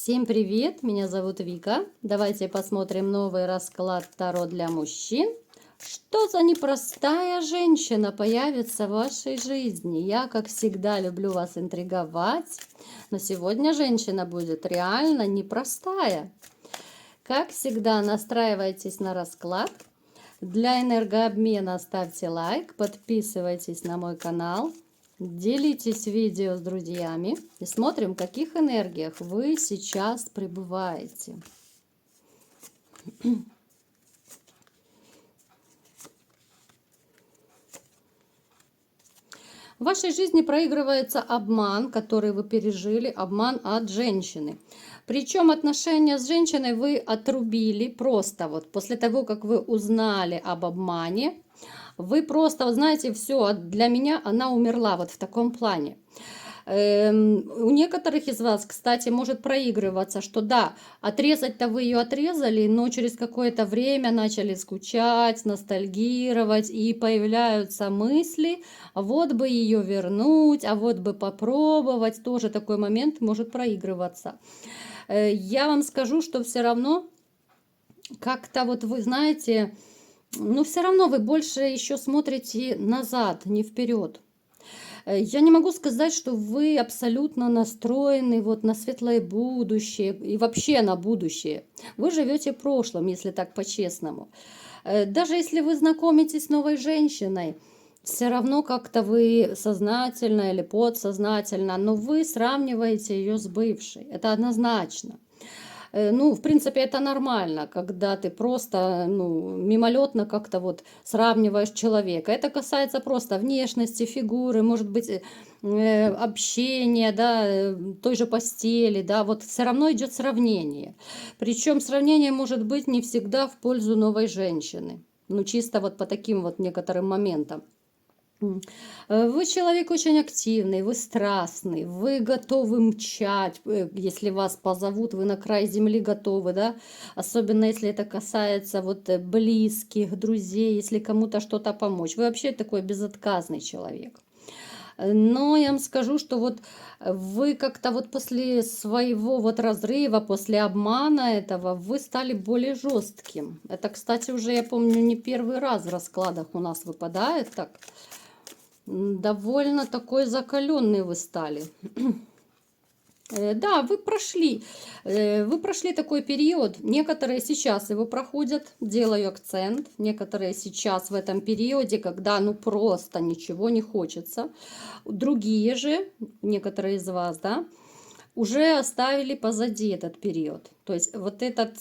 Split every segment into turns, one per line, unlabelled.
Всем привет, меня зовут Вика. Давайте посмотрим новый расклад Таро для мужчин. Что за непростая женщина появится в вашей жизни? Я, как всегда, люблю вас интриговать, но сегодня женщина будет реально непростая. Как всегда, настраивайтесь на расклад. Для энергообмена ставьте лайк, подписывайтесь на мой канал. Делитесь видео с друзьями и смотрим, в каких энергиях вы сейчас пребываете. В вашей жизни проигрывается обман, который вы пережили, обман от женщины. Причем отношения с женщиной вы отрубили просто вот после того, как вы узнали об обмане. Вы просто, знаете, все, для меня она умерла вот в таком плане. У некоторых из вас, кстати, может проигрываться, что да, отрезать-то вы ее отрезали, но через какое-то время начали скучать, ностальгировать, и появляются мысли, а вот бы ее вернуть, а вот бы попробовать, тоже такой момент может проигрываться. Я вам скажу, что все равно как-то вот вы знаете, но все равно вы больше еще смотрите назад, не вперед. Я не могу сказать, что вы абсолютно настроены вот на светлое будущее и вообще на будущее. Вы живете прошлым, если так по-честному. Даже если вы знакомитесь с новой женщиной, все равно как-то вы сознательно или подсознательно, но вы сравниваете ее с бывшей. Это однозначно. Ну, в принципе, это нормально, когда ты просто, мимолетно как-то вот сравниваешь человека. Это касается просто внешности, фигуры, может быть, общения, да, той же постели, да, вот все равно идет сравнение. Причем сравнение может быть не всегда в пользу новой женщины. Ну, чисто вот по таким вот некоторым моментам. Вы человек очень активный, вы страстный, вы готовы мчать, если вас позовут, вы на край земли готовы, да, особенно если это касается вот близких, друзей, если кому-то что-то помочь. Вы вообще такой безотказный человек. Но я вам скажу, что вот вы как-то вот после своего вот разрыва, после обмана этого, вы стали более жестким. Это, кстати, уже, я помню, не первый раз в раскладах у нас выпадает так. Довольно такой закаленный вы стали. Да, вы прошли такой период. Некоторые сейчас его проходят, делаю акцент. Некоторые сейчас в этом периоде, когда ну просто ничего не хочется. Другие же, некоторые из вас, да, уже оставили позади этот период. То есть вот этот,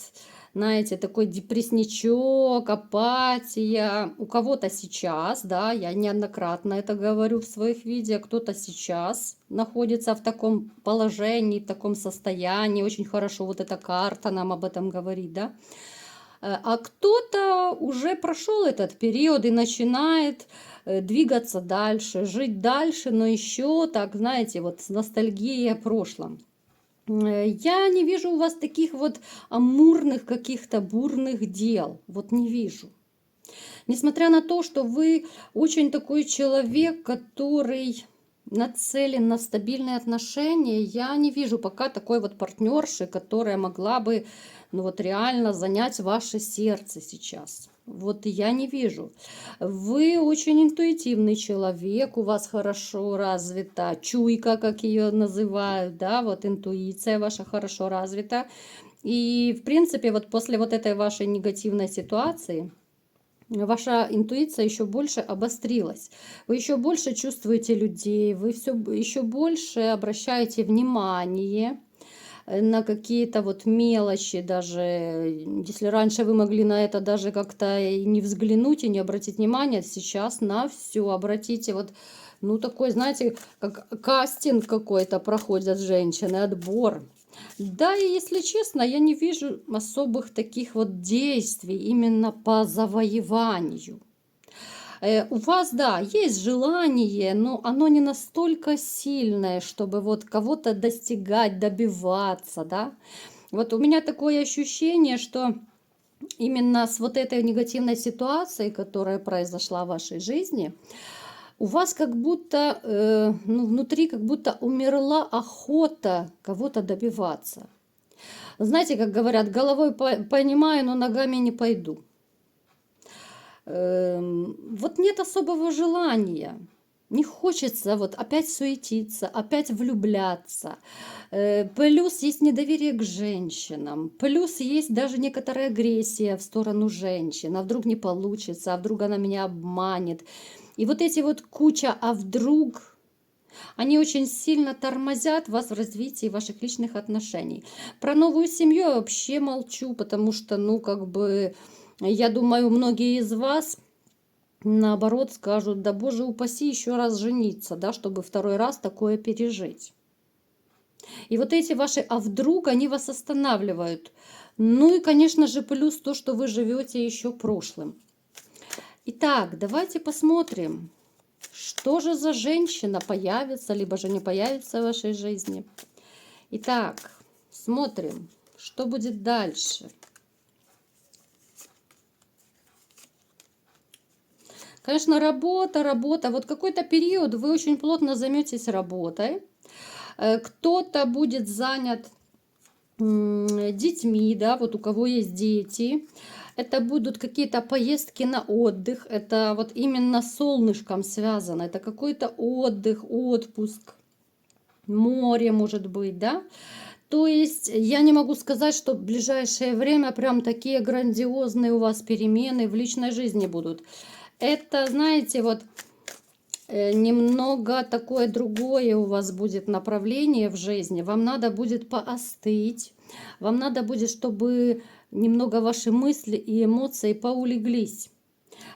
знаете, такой депрессничок, апатия. У кого-то сейчас, да, я неоднократно это говорю в своих видео, кто-то сейчас находится в таком положении, в таком состоянии. Очень хорошо вот эта карта нам об этом говорит, да. А кто-то уже прошел этот период и начинает двигаться дальше, жить дальше, но еще так, знаете, вот с ностальгией о прошлом. Я не вижу у вас таких вот амурных каких-то бурных дел. Вот не вижу. Несмотря на то, что вы очень такой человек, который нацелен на стабильные отношения, я не вижу пока такой вот партнерши, которая могла бы ну вот реально занять ваше сердце сейчас. Вот я не вижу. Вы очень интуитивный человек, у вас хорошо развита чуйка, как ее называют, да, вот интуиция ваша хорошо развита. И, в принципе, вот после вот этой вашей негативной ситуации, ваша интуиция еще больше обострилась. Вы еще больше чувствуете людей, вы все еще больше обращаете внимание на какие-то вот мелочи, даже если раньше вы могли на это даже как-то и не взглянуть и не обратить внимания, сейчас на все обратите вот, ну такой, знаете, как кастинг какой-то проходят женщины, отбор. Да, и если честно, я не вижу особых таких вот действий именно по завоеванию. У вас, да, есть желание, но оно не настолько сильное, чтобы вот кого-то достигать, добиваться, да. Вот у меня такое ощущение, что именно с вот этой негативной ситуацией, которая произошла в вашей жизни, у вас как будто, ну, внутри как будто умерла охота кого-то добиваться. Знаете, как говорят, головой понимаю, но ногами не пойду. Вот нет особого желания. Не хочется вот опять суетиться, опять влюбляться. Плюс есть недоверие к женщинам. Плюс есть даже некоторая агрессия в сторону женщин. А вдруг не получится, а вдруг она меня обманет. И вот эти вот куча «а вдруг», они очень сильно тормозят вас в развитии ваших личных отношений. Про новую семью я вообще молчу, потому что, ну, как бы, я думаю, многие из вас наоборот скажут: да боже упаси еще раз жениться, да, чтобы второй раз такое пережить. И вот эти ваши «а вдруг» они вас останавливают. Ну и, конечно же, плюс то, что вы живете еще прошлым. Итак, давайте посмотрим, что же за женщина появится, либо же не появится в вашей жизни. Итак, смотрим, что будет дальше. Конечно, работа. Вот какой-то период вы очень плотно займетесь работой. Кто-то будет занят детьми, да, вот у кого есть дети. Это будут какие-то поездки на отдых. Это вот именно с солнышком связано. Это какой-то отдых, отпуск. Море может быть, да. То есть я не могу сказать, что в ближайшее время прям такие грандиозные у вас перемены в личной жизни будут. Это, знаете, вот немного такое другое у вас будет направление в жизни. Вам надо будет поостыть. Вам надо будет, чтобы немного ваши мысли и эмоции поулеглись.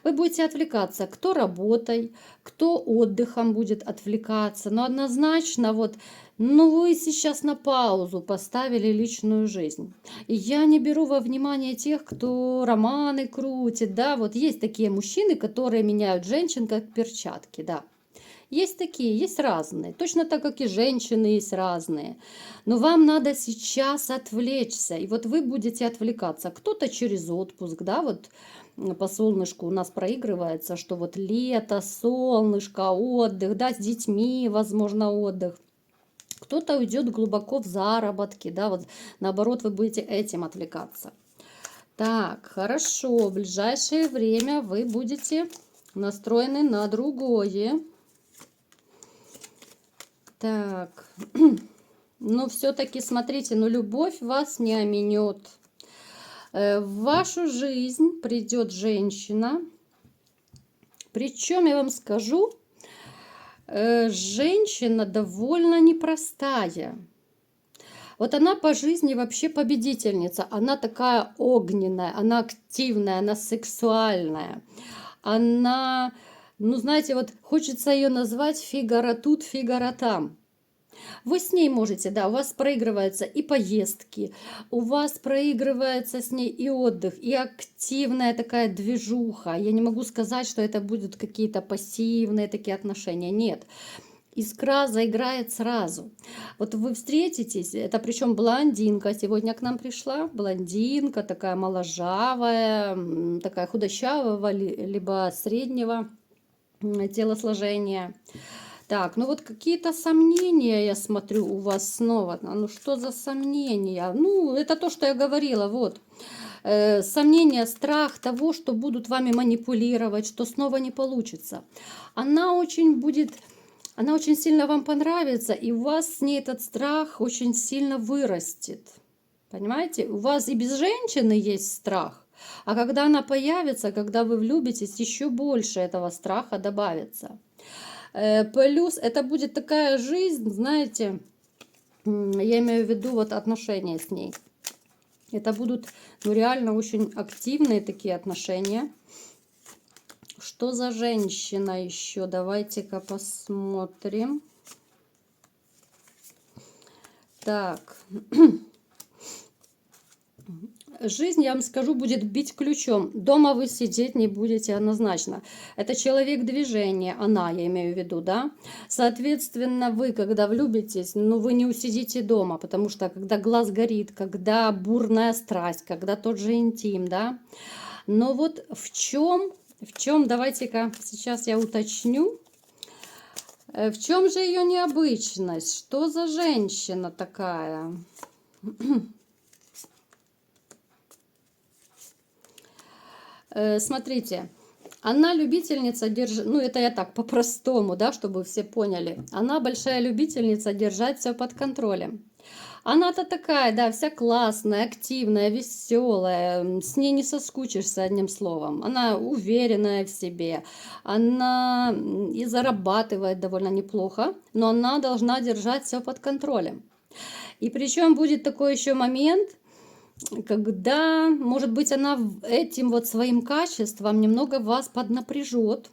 Вы будете отвлекаться, кто работой, кто отдыхом будет отвлекаться. Но однозначно вот, ну вы сейчас на паузу поставили личную жизнь. И я не беру во внимание тех, кто романы крутит, да, вот есть такие мужчины, которые меняют женщин как перчатки, да. Есть такие, есть разные. Точно так, как и женщины есть разные. Но вам надо сейчас отвлечься. И вот вы будете отвлекаться. Кто-то через отпуск, да, вот по солнышку у нас проигрывается, что вот лето, солнышко, отдых, да, с детьми, возможно, отдых. Кто-то уйдет глубоко в заработки, да, вот наоборот, вы будете этим отвлекаться. Так, хорошо, в ближайшее время вы будете настроены на другое. Так, но все-таки смотрите, но любовь вас не оменет. В вашу жизнь придет женщина. Причем я вам скажу, женщина довольно непростая. Вот она по жизни вообще победительница. Она такая огненная, она активная, она сексуальная. Она, ну знаете, вот хочется ее назвать Фигаро тут, Фигаро там. Вы с ней можете, да, у вас проигрываются и поездки, у вас проигрывается с ней и отдых, и активная такая движуха. Я не могу сказать, что это будут какие-то пассивные такие отношения. Нет. Искра заиграет сразу. Вот вы встретитесь, это причем блондинка сегодня к нам пришла, блондинка такая моложавая, такая худощавого, либо среднего телосложения. Так, ну вот какие-то сомнения, я смотрю, у вас снова. Ну что за сомнения? Ну, это то, что я говорила, вот. Сомнения, страх того, что будут вами манипулировать, что снова не получится. Она очень сильно вам понравится, и у вас с ней этот страх очень сильно вырастет. Понимаете? У вас и без женщины есть страх, а когда она появится, когда вы влюбитесь, еще больше этого страха добавится. Плюс это будет такая жизнь, знаете, я имею в виду вот отношения с ней. Это будут, ну, реально очень активные такие отношения. Что за женщина еще? Давайте-ка посмотрим. Так. Жизнь, я вам скажу, будет бить ключом. Дома вы сидеть не будете однозначно. Это человек движения, она, я имею в виду, да. Соответственно, вы, когда влюбитесь, ну, вы не усидите дома, потому что, когда глаз горит, когда бурная страсть, когда тот же интим, да. Но вот в чем, давайте-ка сейчас я уточню. В чем же ее необычность? Что за женщина такая? Смотрите, она любительница держать, ну это я так по-простому, да, чтобы все поняли. Она большая любительница держать все под контролем. Она-то такая, да, вся классная, активная, веселая, с ней не соскучишься одним словом. Она уверенная в себе, она и зарабатывает довольно неплохо, но она должна держать все под контролем. И причем будет такой еще момент, когда, может быть, она этим вот своим качеством немного вас поднапряжет.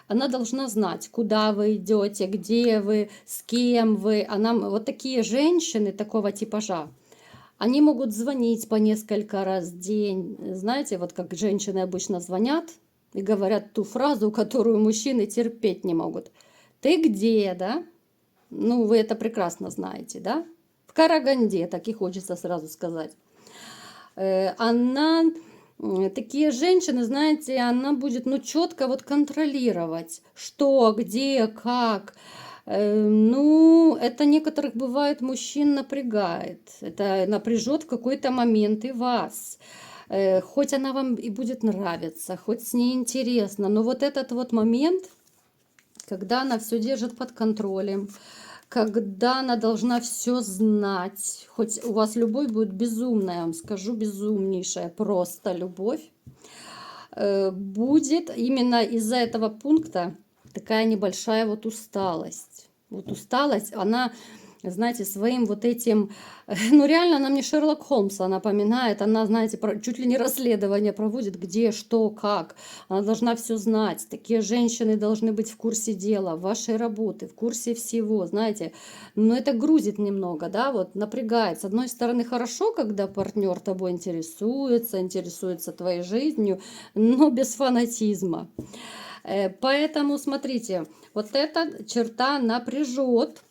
Она должна знать, куда вы идете, где вы, с кем вы. Она, вот такие женщины такого типажа, они могут звонить по несколько раз в день. Знаете, вот как женщины обычно звонят и говорят ту фразу, которую мужчины терпеть не могут. Ты где, да? Ну, вы это прекрасно знаете, да? В Караганде, так и хочется сразу сказать. Она, такие женщины, знаете, она будет, ну, четко вот контролировать, что, где, как. Ну, это некоторых бывает мужчин напрягает. Это напряжет в какой-то момент и вас. Хоть она вам и будет нравиться, хоть с ней интересно, но вот этот вот момент, когда она все держит под контролем, когда она должна все знать, хоть у вас любовь будет безумная, я вам скажу, безумнейшая просто любовь, будет именно из-за этого пункта такая небольшая вот усталость. Вот усталость, она, знаете, своим вот этим, ну реально она мне Шерлок Холмса напоминает, она, знаете, чуть ли не расследование проводит, где, что, как. Она должна все знать. Такие женщины должны быть в курсе дела, вашей работы, в курсе всего, знаете. Но это грузит немного, да, вот напрягает. С одной стороны, хорошо, когда партнер тобой интересуется твоей жизнью, но без фанатизма. Поэтому, смотрите, вот эта черта напряжет.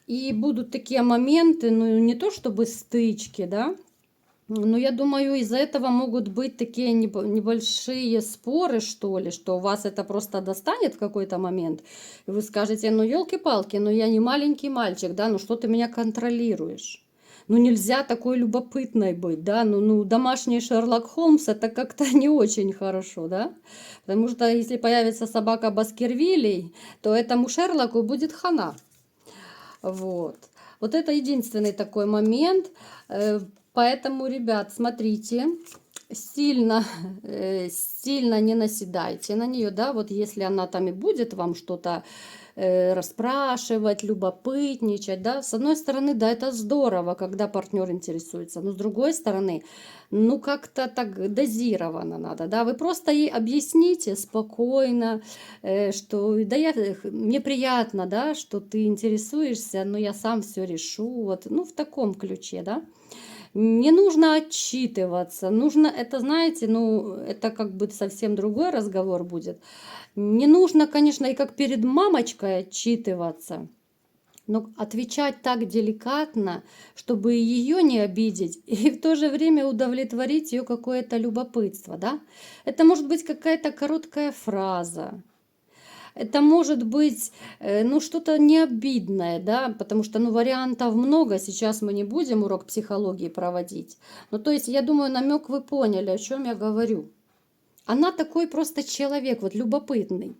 И будут такие моменты, ну не то чтобы стычки, да, но я думаю, из-за этого могут быть такие небольшие споры, что ли, что вас это просто достанет в какой-то момент. И вы скажете, ну елки-палки, ну я не маленький мальчик, да, ну что ты меня контролируешь? Ну нельзя такой любопытной быть, да, ну домашний Шерлок Холмс это как-то не очень хорошо, да, потому что если появится собака Баскервилей, то этому Шерлоку будет хана. Вот. Вот это единственный такой момент. Поэтому, ребят, смотрите, сильно не наседайте на нее, да, вот если она там и будет вам что-то расспрашивать, любопытничать, да, с одной стороны, да, это здорово, когда партнер интересуется, но с другой стороны, ну, как-то так дозированно надо, да, вы просто ей объясните спокойно, что, да, мне приятно, да, что ты интересуешься, но я сам все решу, вот, ну, в таком ключе, да. Не нужно отчитываться, нужно, это, знаете, ну, это как бы совсем другой разговор будет. Не нужно, конечно, и как перед мамочкой отчитываться, но отвечать так деликатно, чтобы ее не обидеть, и в то же время удовлетворить ее какое-то любопытство, да? Это может быть какая-то короткая фраза, это может быть, ну, что-то необидное, да, потому что, ну, вариантов много, сейчас мы не будем урок психологии проводить. Ну, то есть, я думаю, намек вы поняли, о чем я говорю. Она такой просто человек, вот любопытный.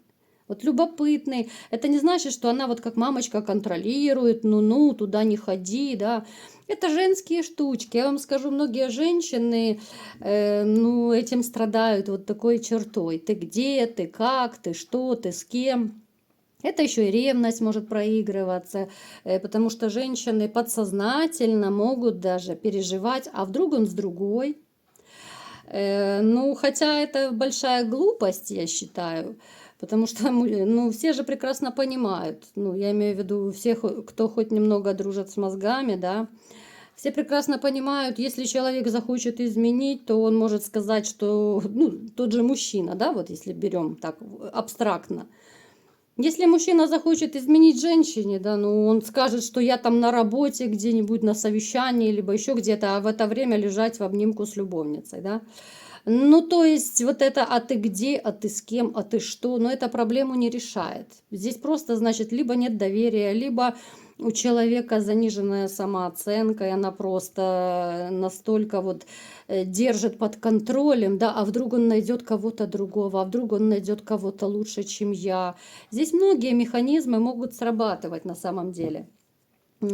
Вот любопытный. Это не значит, что она вот как мамочка контролирует, ну-ну, туда не ходи, да. Это женские штучки. Я вам скажу, многие женщины, ну, этим страдают вот такой чертой. Ты где, ты как, ты что, ты с кем. Это еще и ревность может проигрываться, потому что женщины подсознательно могут даже переживать, а вдруг он с другой. Ну, хотя это большая глупость, я считаю, потому что, ну, все же прекрасно понимают, ну, я имею в виду всех, кто хоть немного дружит с мозгами, да, все прекрасно понимают, если человек захочет изменить, то он может сказать, что, ну, тот же мужчина, да, вот если берем так абстрактно, если мужчина захочет изменить женщине, да, ну, он скажет, что я там на работе где-нибудь на совещании, либо еще где-то, а в это время лежать в обнимку с любовницей, да. Ну, то есть вот это «а ты где?», «а ты с кем?», «а ты что?», но это проблему не решает. Здесь просто, значит, либо нет доверия, либо у человека заниженная самооценка, и она просто настолько вот держит под контролем, да, а вдруг он найдет кого-то другого, а вдруг он найдет кого-то лучше, чем я. Здесь многие механизмы могут срабатывать на самом деле.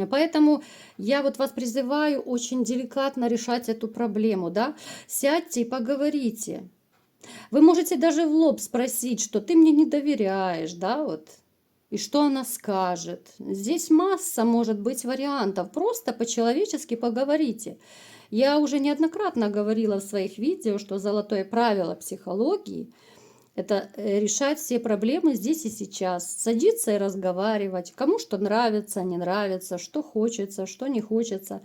Поэтому я вот вас призываю очень деликатно решать эту проблему, да. Сядьте и поговорите. Вы можете даже в лоб спросить, что ты мне не доверяешь, да, вот. И что она скажет. Здесь масса может быть вариантов. Просто по-человечески поговорите. Я уже неоднократно говорила в своих видео, что золотое правило психологии – это решать все проблемы здесь и сейчас. Садиться и разговаривать. Кому что нравится, не нравится, что хочется, что не хочется.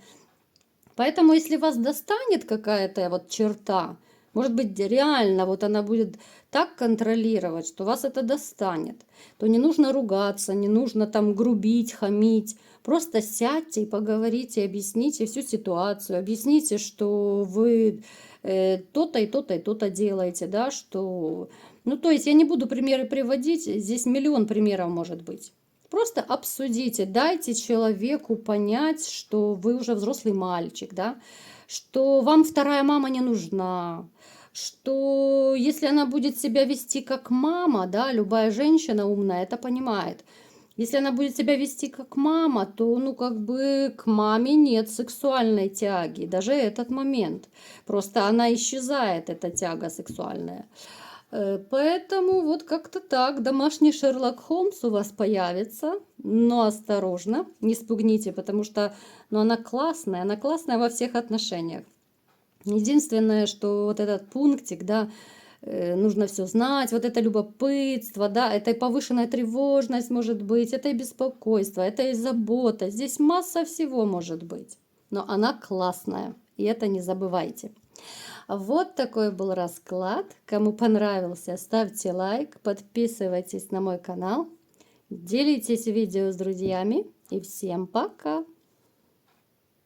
Поэтому, если вас достанет какая-то вот черта, может быть, реально вот она будет так контролировать, что вас это достанет, то не нужно ругаться, не нужно там грубить, хамить. Просто сядьте и поговорите, объясните всю ситуацию, объясните, что вы то-то и то-то и то-то делаете, да, что... Ну, то есть я не буду примеры приводить, здесь миллион примеров может быть. Просто обсудите, дайте человеку понять, что вы уже взрослый мальчик, да, что вам вторая мама не нужна, что если она будет себя вести как мама, да, любая женщина умная это понимает. Если она будет себя вести как мама, то, ну, как бы к маме нет сексуальной тяги, даже этот момент. Просто она исчезает, эта тяга сексуальная. Поэтому вот как-то так, домашний Шерлок Холмс у вас появится, но осторожно, не спугните, потому что ну, она классная во всех отношениях. Единственное, что вот этот пунктик, да, нужно все знать, вот это любопытство, да, это и повышенная тревожность может быть, это и беспокойство, это и забота, здесь масса всего может быть, но она классная, и это не забывайте. Вот такой был расклад. Кому понравился, ставьте лайк, подписывайтесь на мой канал, делитесь видео с друзьями и всем пока!